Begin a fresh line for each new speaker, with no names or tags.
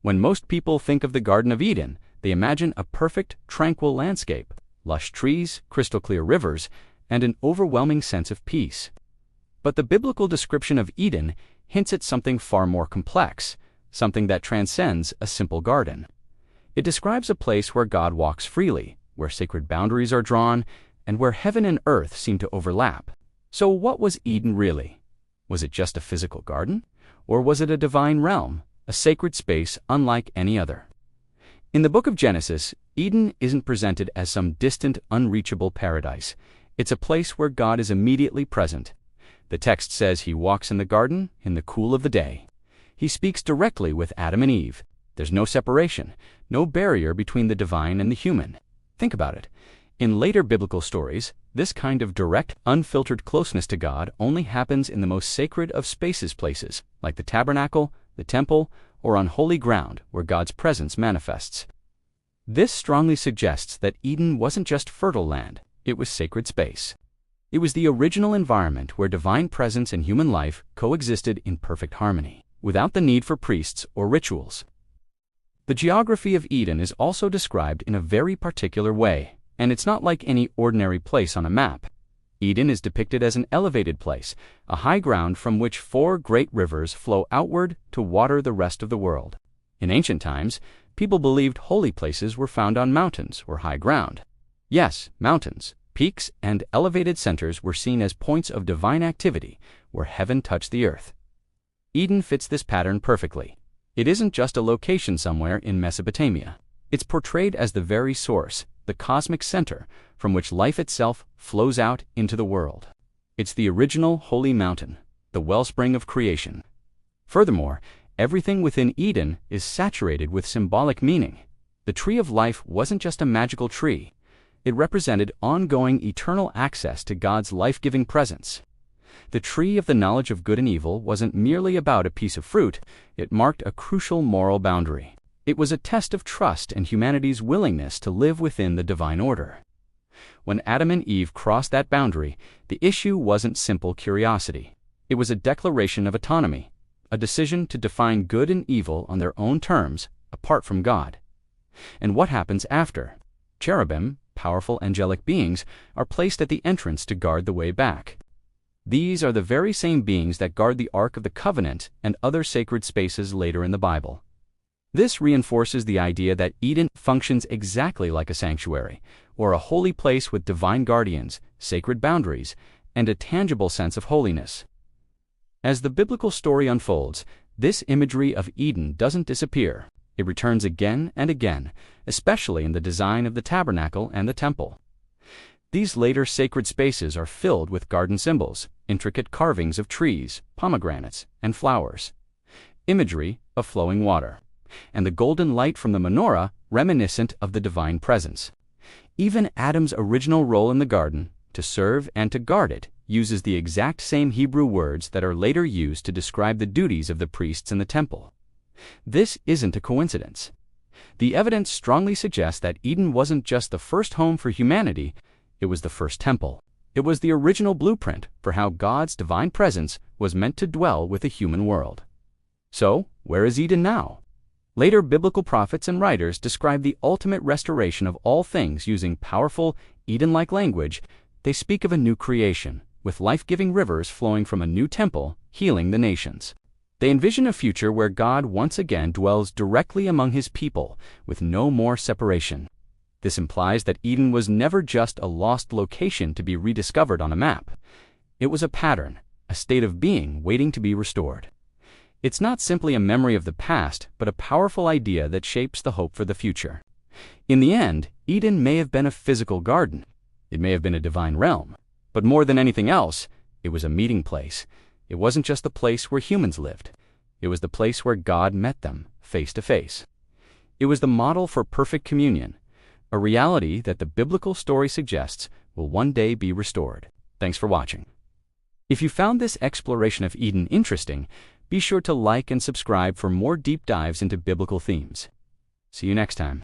When most people think of the Garden of Eden, they imagine a perfect, tranquil landscape, lush trees, crystal-clear rivers, and an overwhelming sense of peace. But the biblical description of Eden hints at something far more complex, something that transcends a simple garden. It describes a place where God walks freely, where sacred boundaries are drawn, and where heaven and earth seem to overlap. So what was Eden really? Was it just a physical garden? Or was it a divine realm, a sacred space unlike any other? In the book of Genesis, Eden isn't presented as some distant, unreachable paradise. It's a place where God is immediately present. The text says he walks in the garden in the cool of the day. He speaks directly with Adam and Eve. There's no separation, no barrier between the divine and the human. Think about it. In later biblical stories, this kind of direct, unfiltered closeness to God only happens in the most sacred of places, like the tabernacle, the temple, or on holy ground where God's presence manifests. This strongly suggests that Eden wasn't just fertile land, it was sacred space. It was the original environment where divine presence and human life coexisted in perfect harmony, without the need for priests or rituals. The geography of Eden is also described in a very particular way, and it's not like any ordinary place on a map. Eden is depicted as an elevated place, a high ground from which 4 great rivers flow outward to water the rest of the world. In ancient times, people believed holy places were found on mountains or high ground. Yes, mountains, peaks, and elevated centers were seen as points of divine activity where heaven touched the earth. Eden fits this pattern perfectly. It isn't just a location somewhere in Mesopotamia. It's portrayed as the very source, the cosmic center, from which life itself flows out into the world. It's the original holy mountain, the wellspring of creation. Furthermore, everything within Eden is saturated with symbolic meaning. The tree of life wasn't just a magical tree. It represented ongoing eternal access to God's life-giving presence. The tree of the knowledge of good and evil wasn't merely about a piece of fruit, it marked a crucial moral boundary. It was a test of trust and humanity's willingness to live within the divine order. When Adam and Eve crossed that boundary, the issue wasn't simple curiosity. It was a declaration of autonomy, a decision to define good and evil on their own terms, apart from God. And what happens after? Cherubim, powerful angelic beings, are placed at the entrance to guard the way back. These are the very same beings that guard the Ark of the Covenant and other sacred spaces later in the Bible. This reinforces the idea that Eden functions exactly like a sanctuary, or a holy place with divine guardians, sacred boundaries, and a tangible sense of holiness. As the biblical story unfolds, this imagery of Eden doesn't disappear. It returns again and again, especially in the design of the tabernacle and the temple. These later sacred spaces are filled with garden symbols, intricate carvings of trees, pomegranates, and flowers, imagery of flowing water, and the golden light from the menorah reminiscent of the divine presence. Even Adam's original role in the garden, to serve and to guard it, uses the exact same Hebrew words that are later used to describe the duties of the priests in the temple. This isn't a coincidence. The evidence strongly suggests that Eden wasn't just the first home for humanity, it was the first temple. It was the original blueprint for how God's divine presence was meant to dwell with the human world. So, where is Eden now? Later biblical prophets and writers describe the ultimate restoration of all things using powerful, Eden-like language. They speak of a new creation, with life-giving rivers flowing from a new temple, healing the nations. They envision a future where God once again dwells directly among his people, with no more separation. This implies that Eden was never just a lost location to be rediscovered on a map. It was a pattern, a state of being waiting to be restored. It's not simply a memory of the past, but a powerful idea that shapes the hope for the future. In the end, Eden may have been a physical garden. It may have been a divine realm. But more than anything else, it was a meeting place. It wasn't just the place where humans lived. It was the place where God met them, face to face. It was the model for perfect communion, a reality that the biblical story suggests will one day be restored. Thanks for watching. If you found this exploration of Eden interesting, be sure to like and subscribe for more deep dives into biblical themes. See you next time.